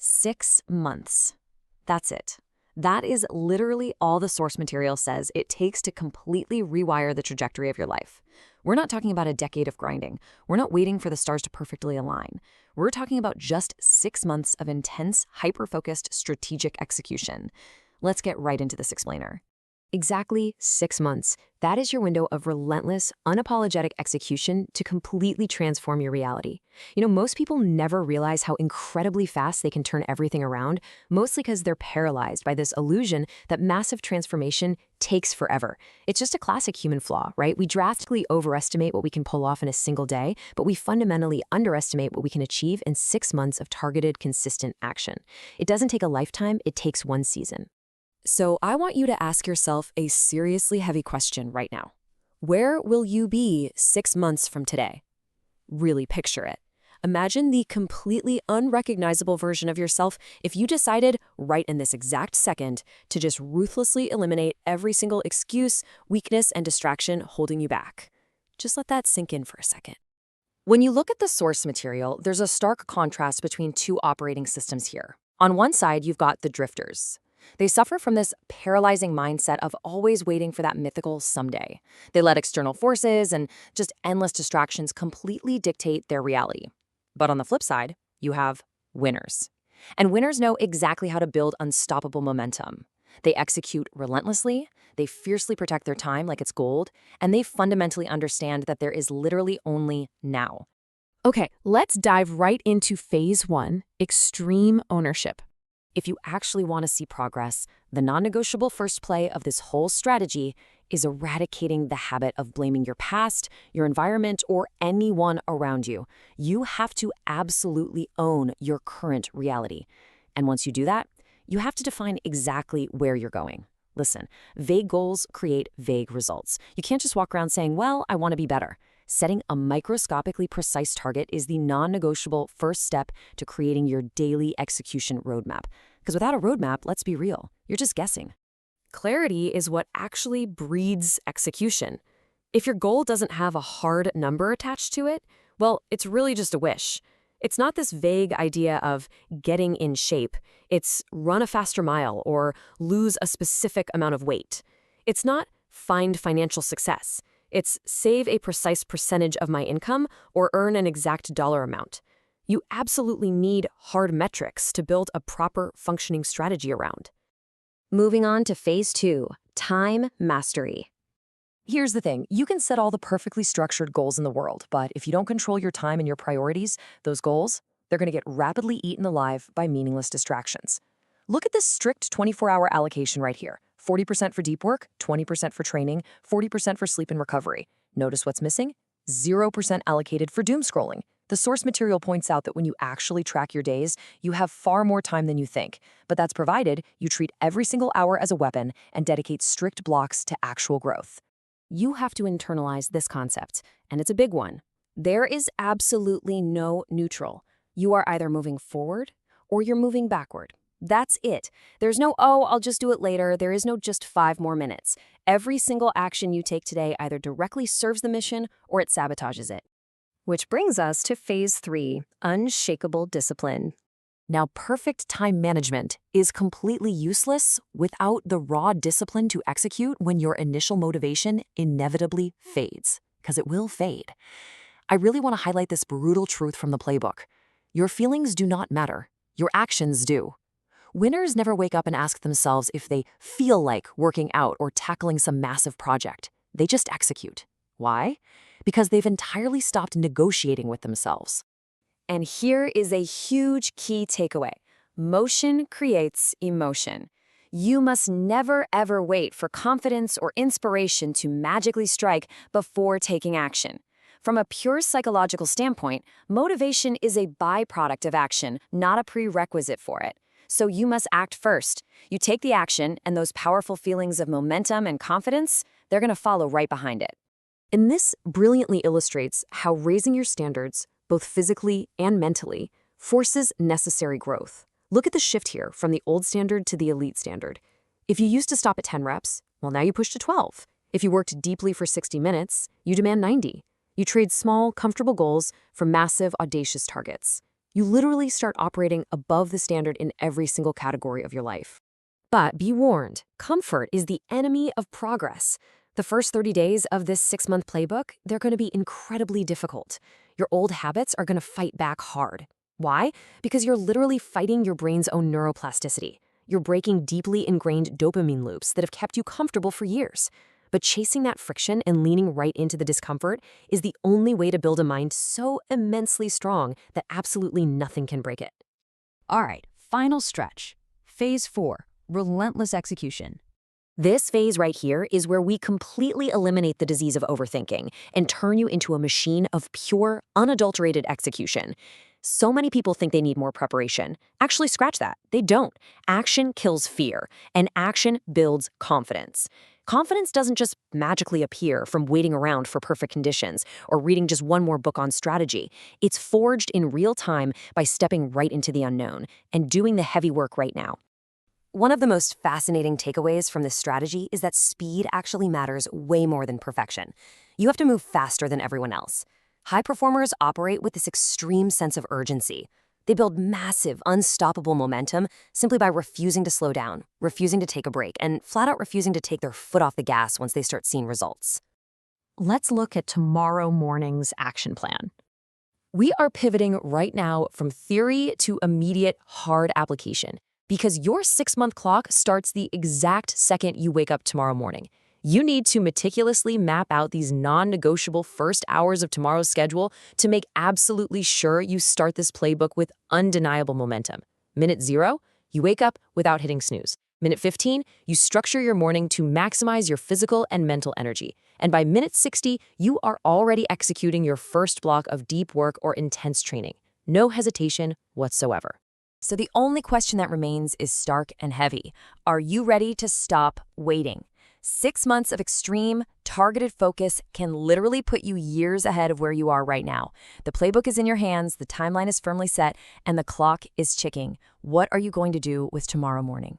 6 months. That's it. That is literally all the source material says it takes to completely rewire the trajectory of your life. We're not talking about a decade of grinding. We're not waiting for the stars to perfectly align. We're talking about just 6 months of intense, hyper-focused, strategic execution. Let's get right into this explainer. Exactly 6 months. That is your window of relentless, unapologetic execution to completely transform your reality. Most people never realize how incredibly fast they can turn everything around, mostly because they're paralyzed by this illusion that massive transformation takes forever. It's just a classic human flaw, right? We drastically overestimate what we can pull off in a single day, but we fundamentally underestimate what we can achieve in 6 months of targeted, consistent action. It doesn't take a lifetime, it takes one season. So I want you to ask yourself a seriously heavy question right now. Where will you be 6 months from today? Really picture it. Imagine the completely unrecognizable version of yourself if you decided right in this exact second to just ruthlessly eliminate every single excuse, weakness, and distraction holding you back. Just let that sink in for a second. When you look at the source material, there's a stark contrast between two operating systems here. On one side, you've got the drifters. They suffer from this paralyzing mindset of always waiting for that mythical someday. They let external forces and just endless distractions completely dictate their reality. But on the flip side, you have winners. And winners know exactly how to build unstoppable momentum. They execute relentlessly, they fiercely protect their time like it's gold, and they fundamentally understand that there is literally only now. Okay, let's dive right into phase 1, extreme ownership. If you actually want to see progress, the non-negotiable first play of this whole strategy is eradicating the habit of blaming your past, your environment, or anyone around you. You have to absolutely own your current reality. And once you do that, you have to define exactly where you're going. Listen, vague goals create vague results. You can't just walk around saying, well, I want to be better. Setting a microscopically precise target is the non-negotiable first step to creating your daily execution roadmap. Because without a roadmap, let's be real, you're just guessing. Clarity is what actually breeds execution. If your goal doesn't have a hard number attached to it, well, it's really just a wish. It's not this vague idea of getting in shape. It's run a faster mile or lose a specific amount of weight. It's not find financial success. It's save a precise percentage of my income or earn an exact dollar amount. You absolutely need hard metrics to build a proper functioning strategy around. Moving on to phase 2, time mastery. Here's the thing, you can set all the perfectly structured goals in the world, but if you don't control your time and your priorities, those goals, they're going to get rapidly eaten alive by meaningless distractions. Look at this strict 24-hour allocation right here. 40% for deep work, 20% for training, 40% for sleep and recovery. Notice what's missing? 0% allocated for doom scrolling. The source material points out that when you actually track your days, you have far more time than you think. But that's provided you treat every single hour as a weapon and dedicate strict blocks to actual growth. You have to internalize this concept, and it's a big one. There is absolutely no neutral. You are either moving forward or you're moving backward. That's it. There's no, oh, I'll just do it later. There is no just 5 more minutes. Every single action you take today either directly serves the mission or it sabotages it. Which brings us to phase 3, unshakable discipline. Now, perfect time management is completely useless without the raw discipline to execute when your initial motivation inevitably fades, because it will fade. I really want to highlight this brutal truth from the playbook. Your feelings do not matter. Your actions do. Winners never wake up and ask themselves if they feel like working out or tackling some massive project. They just execute. Why? Because they've entirely stopped negotiating with themselves. And here is a huge key takeaway. Motion creates emotion. You must never ever wait for confidence or inspiration to magically strike before taking action. From a pure psychological standpoint, motivation is a byproduct of action, not a prerequisite for it. So you must act first. You take the action, and those powerful feelings of momentum and confidence, they're going to follow right behind it. And this brilliantly illustrates how raising your standards, both physically and mentally, forces necessary growth. Look at the shift here from the old standard to the elite standard. If you used to stop at 10 reps, well, now you push to 12. If you worked deeply for 60 minutes, you demand 90. You trade small, comfortable goals for massive, audacious targets. You literally start operating above the standard in every single category of your life. But be warned, comfort is the enemy of progress. The first 30 days of this 6-month playbook, they're going to be incredibly difficult. Your old habits are going to fight back hard. Why? Because you're literally fighting your brain's own neuroplasticity. You're breaking deeply ingrained dopamine loops that have kept you comfortable for years. But chasing that friction and leaning right into the discomfort is the only way to build a mind so immensely strong that absolutely nothing can break it. All right, final stretch. Phase 4, relentless execution. This phase right here is where we completely eliminate the disease of overthinking and turn you into a machine of pure, unadulterated execution. So many people think they need more preparation. Actually, scratch that. They don't. Action kills fear, and action builds confidence. Confidence doesn't just magically appear from waiting around for perfect conditions or reading just one more book on strategy. It's forged in real time by stepping right into the unknown and doing the heavy work right now. One of the most fascinating takeaways from this strategy is that speed actually matters way more than perfection. You have to move faster than everyone else. High performers operate with this extreme sense of urgency. They build massive, unstoppable momentum simply by refusing to slow down, refusing to take a break, and flat out refusing to take their foot off the gas once they start seeing results. Let's look at tomorrow morning's action plan. We are pivoting right now from theory to immediate, hard application because your 6-month clock starts the exact second you wake up tomorrow morning. You need to meticulously map out these non-negotiable first hours of tomorrow's schedule to make absolutely sure you start this playbook with undeniable momentum. Minute 0, you wake up without hitting snooze. Minute 15, you structure your morning to maximize your physical and mental energy. And by minute 60, you are already executing your first block of deep work or intense training. No hesitation whatsoever. So the only question that remains is stark and heavy. Are you ready to stop waiting? 6 months of extreme, targeted focus can literally put you years ahead of where you are right now. The playbook is in your hands, the timeline is firmly set, and the clock is ticking. What are you going to do with tomorrow morning?